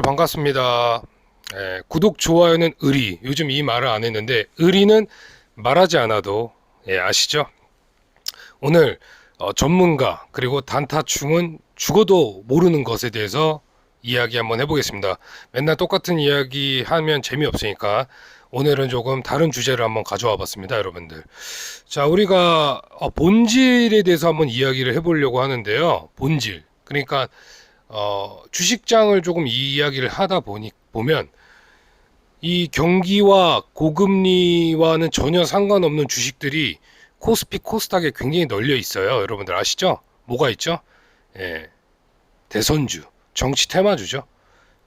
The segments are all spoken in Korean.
반갑습니다. 구독, 좋아요는 의리. 요즘 이 말을 안 했는데 의리는 말하지 않아도 아시죠? 오늘 전문가 그리고 단타충은 죽어도 모르는 것에 대해서 이야기 한번 해보겠습니다. 맨날 똑같은 이야기 하면 재미없으니까 오늘은 조금 다른 주제를 한번 가져와 봤습니다, 여러분들. 자, 우리가 본질에 대해서 한번 이야기를 해보려고 하는데요. 본질. 그러니까 주식장을 조금 이야기를 하다 보면 이 경기와 고금리와는 전혀 상관없는 주식들이 코스피 코스닥에 굉장히 널려 있어요. 여러분들 아시죠? 뭐가 있죠? 예, 대선주, 정치 테마주죠.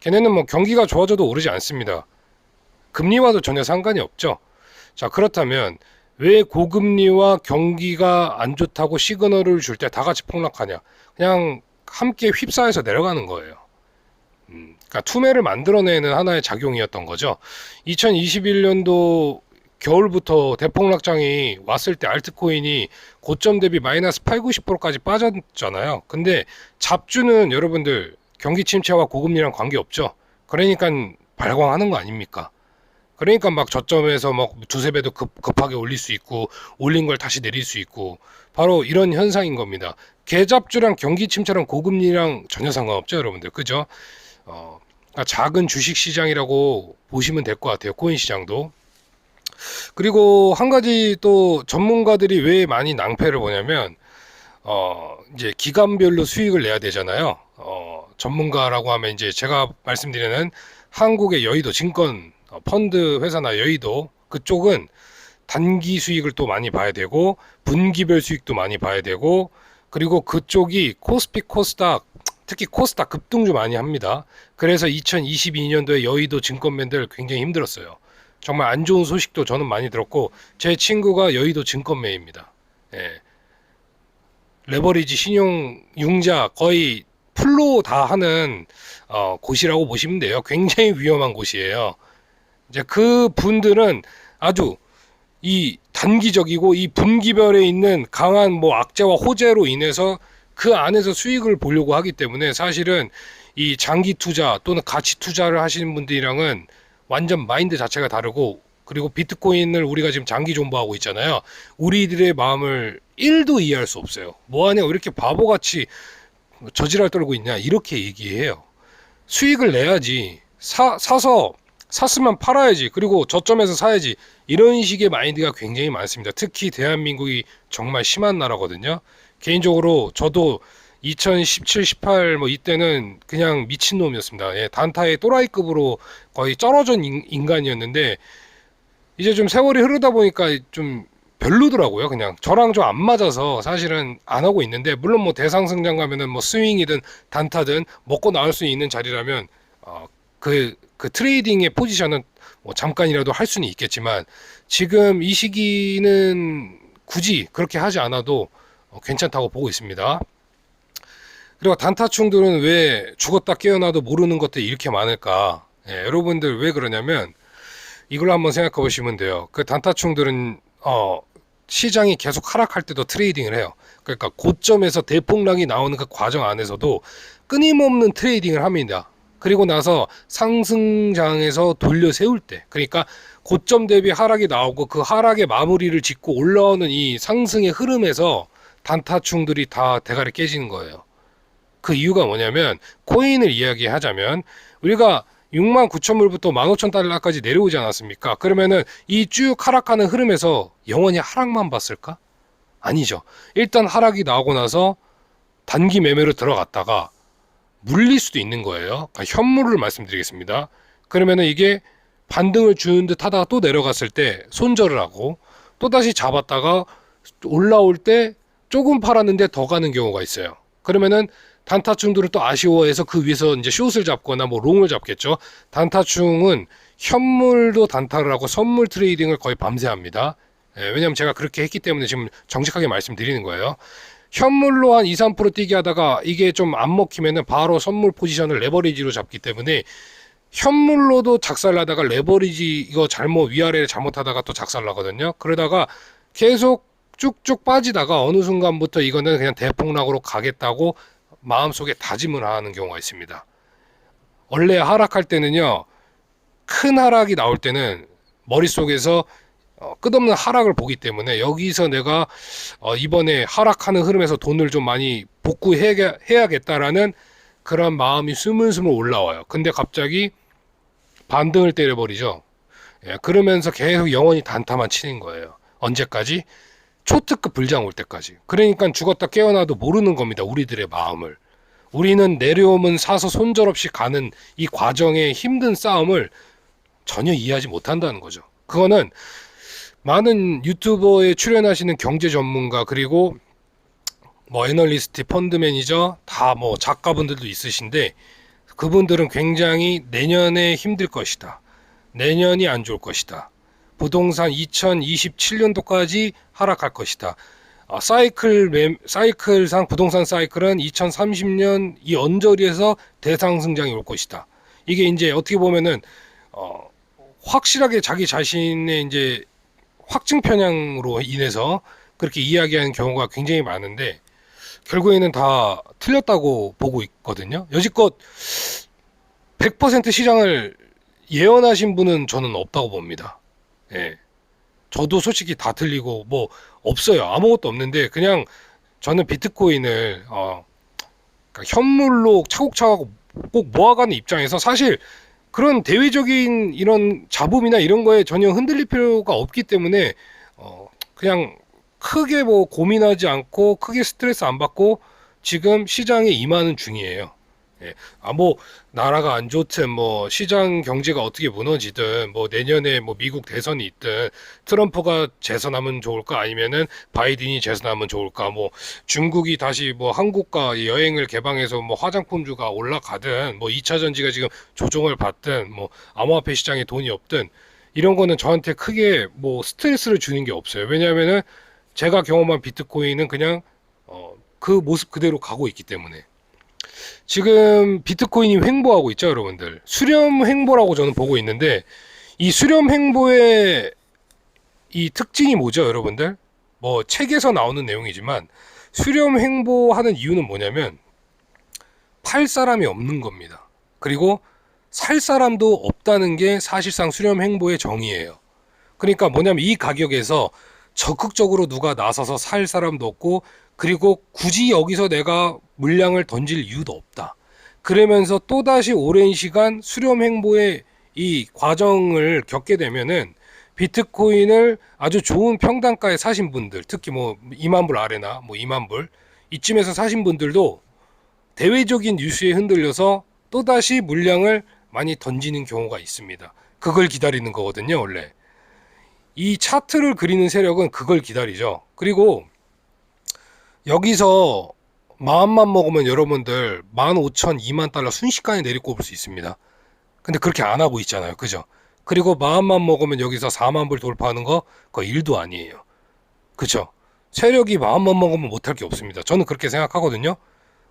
걔네는 뭐 경기가 좋아져도 오르지 않습니다. 금리와도 전혀 상관이 없죠. 자, 그렇다면 왜 고금리와 경기가 안 좋다고 시그널을 줄 때 다 같이 폭락하냐? 그냥 함께 휩싸여서 내려가는 거예요. 그러니까 투매를 만들어내는 하나의 작용이었던 거죠. 2021년도 겨울부터 대폭락장이 왔을 때 알트코인이 고점 대비 마이너스 8, 90%까지 빠졌잖아요. 근데 잡주는 여러분들 경기 침체와 고금리랑 관계없죠. 그러니까 발광하는 거 아닙니까? 그러니까 막 저점에서 막 두세 배도 급하게 올릴 수 있고 올린 걸 다시 내릴 수 있고 바로 이런 현상인 겁니다. 개잡주랑 경기 침체랑 고금리랑 전혀 상관없죠, 여러분들. 그죠? 그러니까 작은 주식 시장이라고 보시면 될 것 같아요. 코인 시장도. 그리고 한 가지 또 전문가들이 왜 많이 낭패를 보냐면 이제 기간별로 수익을 내야 되잖아요. 전문가라고 하면 이제 제가 말씀드리는 한국의 여의도 증권 펀드 회사나 여의도 그쪽은 단기 수익을 또 많이 봐야 되고 분기별 수익도 많이 봐야 되고 그리고 그쪽이 코스피 코스닥 특히 코스닥 급등주 많이 합니다. 그래서 2022년도에 여의도 증권맨들 굉장히 힘들었어요. 정말 안 좋은 소식도 저는 많이 들었고 제 친구가 여의도 증권매입니다. 예. 레버리지 신용 융자 거의 풀로 다 하는 곳이라고 보시면 돼요. 굉장히 위험한 곳이에요. 이제 그 분들은 아주 이 단기적이고 이 분기별에 있는 강한 뭐 악재와 호재로 인해서 그 안에서 수익을 보려고 하기 때문에 사실은 이 장기 투자 또는 가치 투자를 하시는 분들이랑은 완전 마인드 자체가 다르고 그리고 비트코인을 우리가 지금 장기 존버하고 있잖아요. 우리들의 마음을 1도 이해할 수 없어요. 뭐하냐 왜 이렇게 바보같이 저지랄 떨고 있냐 이렇게 얘기해요. 수익을 내야지 사서 샀으면 팔아야지 그리고 저점에서 사야지 이런 식의 마인드가 굉장히 많습니다. 특히 대한민국이 정말 심한 나라거든요. 개인적으로 저도 2017, 18 뭐 이때는 그냥 미친놈이었습니다. 예, 단타의 또라이급으로 거의 쩔어진 인간이었는데 이제 좀 세월이 흐르다 보니까 좀 별로더라고요. 그냥 저랑 좀 안 맞아서 사실은 안 하고 있는데 물론 뭐 대상승장 가면은 뭐 스윙이든 단타든 먹고 나올 수 있는 자리라면 그 트레이딩의 포지션은 뭐 잠깐이라도 할 수는 있겠지만 지금 이 시기는 굳이 그렇게 하지 않아도 괜찮다고 보고 있습니다. 그리고 단타충들은 왜 죽었다 깨어나도 모르는 것들이 이렇게 많을까? 여러분들 왜 그러냐면 이걸 한번 생각해 보시면 돼요. 그 단타충들은 시장이 계속 하락할 때도 트레이딩을 해요. 그러니까 고점에서 대폭락이 나오는 그 과정 안에서도 끊임없는 트레이딩을 합니다. 그리고 나서 상승장에서 돌려 세울 때 그러니까 고점 대비 하락이 나오고 그 하락의 마무리를 짓고 올라오는 이 상승의 흐름에서 단타충들이 다 대가리 깨지는 거예요. 그 이유가 뭐냐면 코인을 이야기하자면 우리가 6만 9천 불부터 15,000달러까지 내려오지 않았습니까? 그러면은 이 쭉 하락하는 흐름에서 영원히 하락만 봤을까? 아니죠. 일단 하락이 나오고 나서 단기 매매로 들어갔다가 물릴 수도 있는 거예요. 그러니까 현물을 말씀드리겠습니다. 그러면은 이게 반등을 주는 듯 하다가 또 내려갔을 때 손절을 하고 또 다시 잡았다가 올라올 때 조금 팔았는데 더 가는 경우가 있어요. 그러면은 단타충들은 또 아쉬워해서 그 위에서 이제 숏을 잡거나 뭐 롱을 잡겠죠. 단타충은 현물도 단타를 하고 선물 트레이딩을 거의 밤새 합니다. 왜냐면 제가 그렇게 했기 때문에 지금 정직하게 말씀드리는 거예요. 현물로 한 2, 3% 뛰게 하다가 이게 좀 안 먹히면은 바로 선물 포지션을 레버리지로 잡기 때문에 현물로도 작살나다가 레버리지 이거 잘못 위아래를 잘못하다가 또 작살나거든요. 그러다가 계속 쭉쭉 빠지다가 어느 순간부터 이거는 그냥 대폭락으로 가겠다고 마음속에 다짐을 하는 경우가 있습니다. 원래 하락할 때는요, 큰 하락이 나올 때는 머릿속에서 끝없는 하락을 보기 때문에 여기서 내가 이번에 하락하는 흐름에서 돈을 좀 많이 복구해야겠다라는 그런 마음이 스물스물 올라와요. 근데 갑자기 반등을 때려버리죠. 예, 그러면서 계속 영원히 단타만 치는 거예요. 언제까지? 초특급 불장 올 때까지. 그러니까 죽었다 깨어나도 모르는 겁니다. 우리들의 마음을. 우리는 내려오면 사서 손절없이 가는 이 과정의 힘든 싸움을 전혀 이해하지 못한다는 거죠. 그거는 많은 유튜버에 출연하시는 경제 전문가 그리고 뭐 애널리스트, 펀드 매니저 다 뭐 작가분들도 있으신데 그분들은 굉장히 내년에 힘들 것이다. 내년이 안 좋을 것이다. 부동산 2027년도까지 하락할 것이다. 사이클상 부동산 사이클은 2030년 이 언저리에서 대상승장이 올 것이다. 이게 이제 어떻게 보면은 확실하게 자기 자신의 이제 확증 편향으로 인해서 그렇게 이야기하는 경우가 굉장히 많은데 결국에는 다 틀렸다고 보고 있거든요. 여지껏 100% 시장을 예언하신 분은 저는 없다고 봅니다. 예. 저도 솔직히 다 틀리고 뭐 없어요. 아무것도 없는데 그냥 저는 비트코인을 그러니까 현물로 차곡차곡 꼭 모아가는 입장에서 사실 그런 대외적인 이런 잡음이나 이런 거에 전혀 흔들릴 필요가 없기 때문에 그냥 크게 뭐 고민하지 않고 크게 스트레스 안 받고 지금 시장에 임하는 중이에요. 예. 뭐 나라가 안 좋든 뭐 시장 경제가 어떻게 무너지든 뭐 내년에 뭐 미국 대선이 있든 트럼프가 재선하면 좋을까 아니면은 바이든이 재선하면 좋을까 뭐 중국이 다시 뭐 한국과 여행을 개방해서 뭐 화장품주가 올라가든 뭐 2차 전지가 지금 조정을 받든 뭐 암호화폐 시장에 돈이 없든 이런 거는 저한테 크게 뭐 스트레스를 주는 게 없어요. 왜냐하면은 제가 경험한 비트코인은 그냥 그 모습 그대로 가고 있기 때문에. 지금 비트코인이 횡보하고 있죠, 여러분들. 수렴 횡보라고 저는 보고 있는데 이 수렴 횡보의 이 특징이 뭐죠, 여러분들? 뭐 책에서 나오는 내용이지만 수렴 횡보하는 이유는 뭐냐면 팔 사람이 없는 겁니다. 그리고 살 사람도 없다는 게 사실상 수렴 횡보의 정의예요. 그러니까 뭐냐면 이 가격에서 적극적으로 누가 나서서 살 사람도 없고 그리고 굳이 여기서 내가 물량을 던질 이유도 없다. 그러면서 또다시 오랜 시간 수렴 행보의 이 과정을 겪게 되면은 비트코인을 아주 좋은 평단가에 사신 분들, 특히 뭐 2만 불 아래나 뭐 2만 불 이쯤에서 사신 분들도 대외적인 뉴스에 흔들려서 또다시 물량을 많이 던지는 경우가 있습니다. 그걸 기다리는 거거든요, 원래. 이 차트를 그리는 세력은 그걸 기다리죠. 그리고 여기서 마음만 먹으면 여러분들 15,000, 2만 달러 순식간에 내리꼽을 수 있습니다. 근데 그렇게 안 하고 있잖아요. 그죠? 그리고 마음만 먹으면 여기서 4만 불 돌파하는 거 그거 일도 아니에요. 그죠? 세력이 마음만 먹으면 못할 게 없습니다. 저는 그렇게 생각하거든요.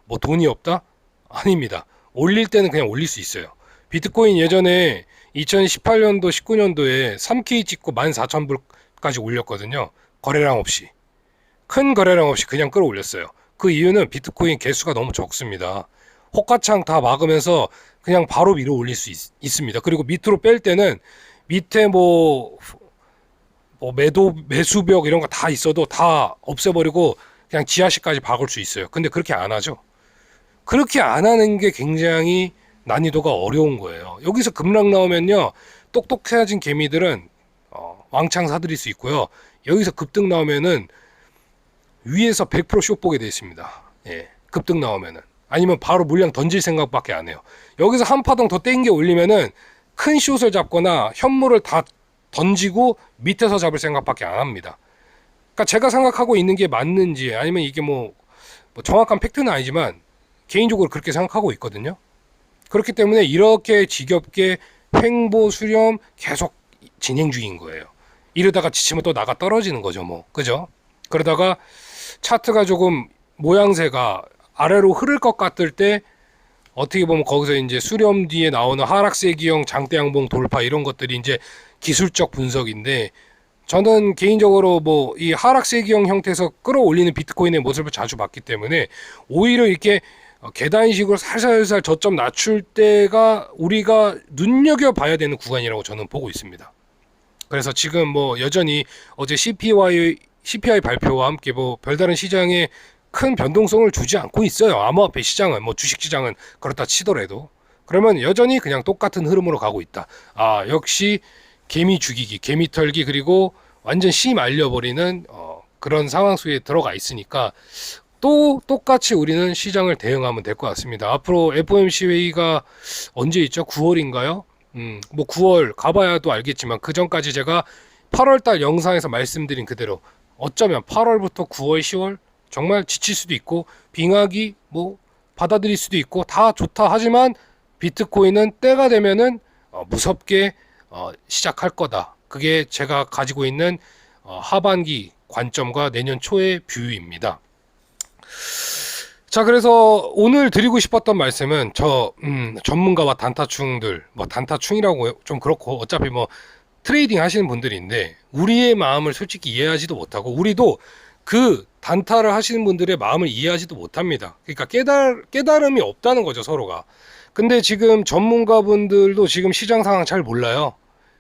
뭐 돈이 없다? 아닙니다. 올릴 때는 그냥 올릴 수 있어요. 비트코인 예전에 2018년도, 19년도에 3K 찍고 14,000불까지 올렸거든요. 거래량 없이. 큰 거래량 없이 그냥 끌어올렸어요. 그 이유는 비트코인 개수가 너무 적습니다. 호가창 다 막으면서 그냥 바로 밀어 올릴 수 있습니다. 그리고 밑으로 뺄 때는 밑에 뭐 매수벽 이런 거 다 있어도 다 없애버리고 그냥 지하실까지 박을 수 있어요. 근데 그렇게 안 하죠. 그렇게 안 하는 게 굉장히 난이도가 어려운 거예요. 여기서 급락 나오면요, 똑똑해진 개미들은 왕창 사들일 수 있고요. 여기서 급등 나오면은 위에서 100%숏 보게 돼 있습니다. 예, 급등 나오면은. 아니면 바로 물량 던질 생각밖에 안 해요. 여기서 한 파동 더 땡겨 올리면은 큰 숏을 잡거나 현물을 다 던지고 밑에서 잡을 생각밖에 안 합니다. 그러니까 제가 생각하고 있는 게 맞는지 아니면 이게 뭐 정확한 팩트는 아니지만 개인적으로 그렇게 생각하고 있거든요. 그렇기 때문에 이렇게 지겹게 횡보 수렴 계속 진행 중인 거예요. 이러다가 지치면 또 나가 떨어지는 거죠, 뭐. 그죠? 그러다가 차트가 조금 모양새가 아래로 흐를 것 같을 때 어떻게 보면 거기서 이제 수렴 뒤에 나오는 하락세기형 장대양봉 돌파 이런 것들이 이제 기술적 분석인데 저는 개인적으로 뭐 이 하락세기형 형태에서 끌어올리는 비트코인의 모습을 자주 봤기 때문에 오히려 이렇게 계단식으로 살살살 저점 낮출 때가 우리가 눈여겨봐야 되는 구간이라고 저는 보고 있습니다. 그래서 지금 뭐 여전히 어제 CPI 발표와 함께 뭐 별다른 시장에 큰 변동성을 주지 않고 있어요. 암호화폐 시장은, 뭐 주식 시장은 그렇다 치더라도. 그러면 여전히 그냥 똑같은 흐름으로 가고 있다. 아, 역시 개미 죽이기, 개미 털기, 그리고 완전 씨 말려버리는 그런 상황 속에 들어가 있으니까 또 똑같이 우리는 시장을 대응하면 될 것 같습니다. 앞으로 FOMC 회의가 언제 있죠? 9월인가요? 뭐 9월 가봐야도 알겠지만 그 전까지 제가 8월달 영상에서 말씀드린 그대로 어쩌면 8월부터 9월, 10월 정말 지칠 수도 있고 빙하기 뭐 받아들일 수도 있고 다 좋다 하지만 비트코인은 때가 되면은 무섭게 시작할 거다. 그게 제가 가지고 있는 하반기 관점과 내년 초의 뷰입니다. 자, 그래서 오늘 드리고 싶었던 말씀은 전문가와 단타충들, 뭐 단타충이라고 좀 그렇고 어차피 뭐 트레이딩 하시는 분들인데 우리의 마음을 솔직히 이해하지도 못하고 우리도 그 단타를 하시는 분들의 마음을 이해하지도 못합니다. 그러니까 깨달음이 없다는 거죠, 서로가. 근데 지금 전문가분들도 지금 시장 상황 잘 몰라요.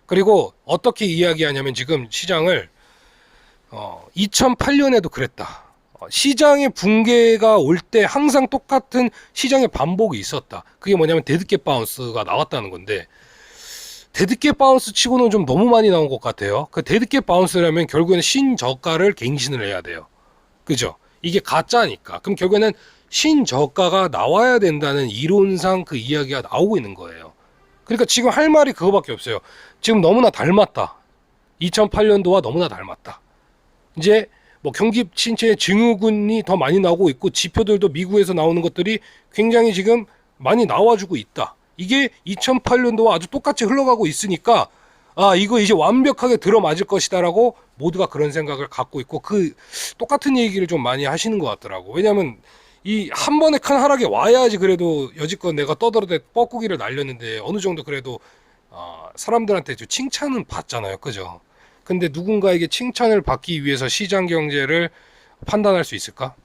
그리고 어떻게 이야기하냐면 지금 시장을 2008년에도 그랬다. 시장의 붕괴가 올 때 항상 똑같은 시장의 반복이 있었다. 그게 뭐냐면 데드캣 바운스가 나왔다는 건데 데드캣 바운스 치고는 좀 너무 많이 나온 것 같아요. 그 데드캣 바운스라면 결국에는 신저가를 갱신을 해야 돼요. 그죠? 이게 가짜니까. 그럼 결국에는 신저가가 나와야 된다는 이론상 그 이야기가 나오고 있는 거예요. 그러니까 지금 할 말이 그거밖에 없어요. 지금 너무나 닮았다. 2008년도와 너무나 닮았다. 이제 뭐 경기 침체의 증후군이 더 많이 나오고 있고 지표들도 미국에서 나오는 것들이 굉장히 지금 많이 나와주고 있다. 이게 2008년도와 아주 똑같이 흘러가고 있으니까 아, 이거 이제 완벽하게 들어맞을 것이다라고 모두가 그런 생각을 갖고 있고 그 똑같은 얘기를 좀 많이 하시는 것 같더라고. 왜냐하면 이 한 번에 큰 하락이 와야지 그래도 여지껏 내가 떠들어대 뻐꾸기를 날렸는데 어느 정도 그래도 사람들한테 좀 칭찬은 받잖아요. 그죠? 근데 누군가에게 칭찬을 받기 위해서 시장 경제를 판단할 수 있을까?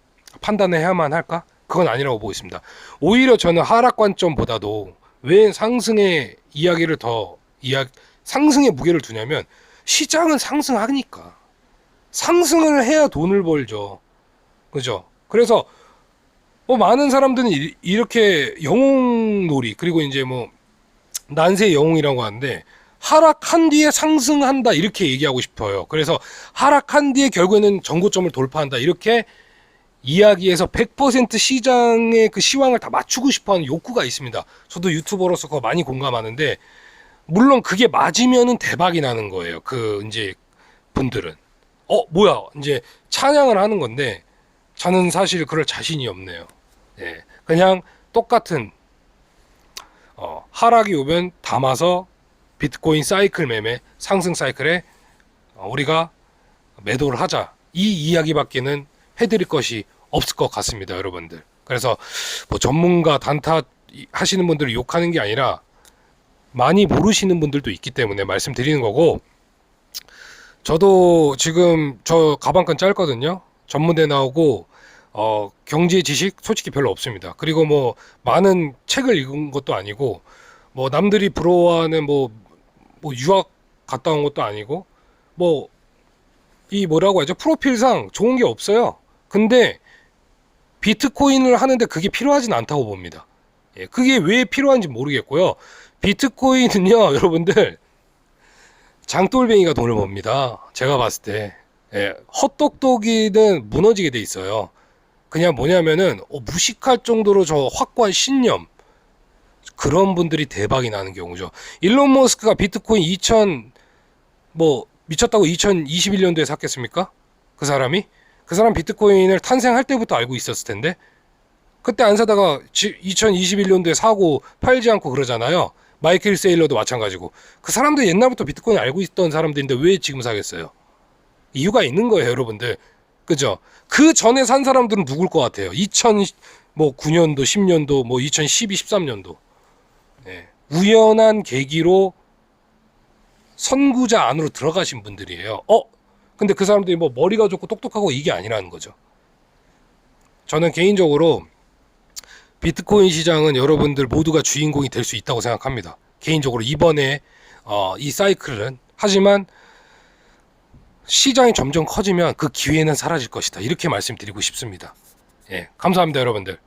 판단해야만 할까? 그건 아니라고 보고 있습니다. 오히려 저는 하락 관점보다도 왜 상승의 이야기를 상승의 무게를 두냐면 시장은 상승하니까. 상승을 해야 돈을 벌죠. 그죠? 그래서 뭐 많은 사람들은 이렇게 영웅놀이 그리고 이제 뭐 난세 영웅이라고 하는데 하락한 뒤에 상승한다 이렇게 얘기하고 싶어요. 그래서 하락한 뒤에 결국에는 전고점을 돌파한다 이렇게 이야기해서 100% 시장의 그 시황을 다 맞추고 싶어하는 욕구가 있습니다. 저도 유튜버로서 그거 많이 공감하는데 물론 그게 맞으면은 대박이 나는 거예요. 그 이제 분들은 뭐야 이제 찬양을 하는 건데 저는 사실 그럴 자신이 없네요. 예, 그냥 똑같은 하락이 오면 담아서 비트코인 사이클 매매 상승 사이클에 우리가 매도를 하자 이 이야기밖에는 해드릴 것이 없을 것 같습니다, 여러분들. 그래서 뭐 전문가 단타 하시는 분들을 욕하는 게 아니라 많이 모르시는 분들도 있기 때문에 말씀드리는 거고 저도 지금 저 가방끈 짧거든요. 전문대 나오고 경제 지식 솔직히 별로 없습니다. 그리고 뭐 많은 책을 읽은 것도 아니고 뭐 남들이 부러워하는 뭐 유학 갔다 온 것도 아니고 뭐 이 뭐라고 하죠? 프로필상 좋은 게 없어요. 근데 비트코인을 하는데 그게 필요하진 않다고 봅니다. 예, 그게 왜 필요한지 모르겠고요. 비트코인은요, 여러분들 장돌뱅이가 돈을 법니다. 제가 봤을 때 예, 헛똑똑이는 무너지게 돼 있어요. 그냥 뭐냐면은 무식할 정도로 저 확고한 신념 그런 분들이 대박이 나는 경우죠. 일론 머스크가 비트코인 미쳤다고 2021년도에 샀겠습니까? 그 사람 비트코인을 탄생할 때부터 알고 있었을 텐데 그때 안 사다가 2021년도에 사고 팔지 않고 그러잖아요. 마이클 세일러도 마찬가지고 그 사람들 옛날부터 비트코인 알고 있던 사람들인데 왜 지금 사겠어요? 이유가 있는 거예요, 여러분들. 그죠? 그 전에 산 사람들은 누굴 것 같아요? 2009년도, 10년도, 뭐 2012, 13년도. 네. 우연한 계기로 선구자 안으로 들어가신 분들이에요. 근데 그 사람들이 뭐 머리가 좋고 똑똑하고 이게 아니라는 거죠. 저는 개인적으로 비트코인 시장은 여러분들 모두가 주인공이 될 수 있다고 생각합니다. 개인적으로 이번에 이 사이클은, 하지만 시장이 점점 커지면 그 기회는 사라질 것이다, 이렇게 말씀드리고 싶습니다. 예, 감사합니다 여러분들.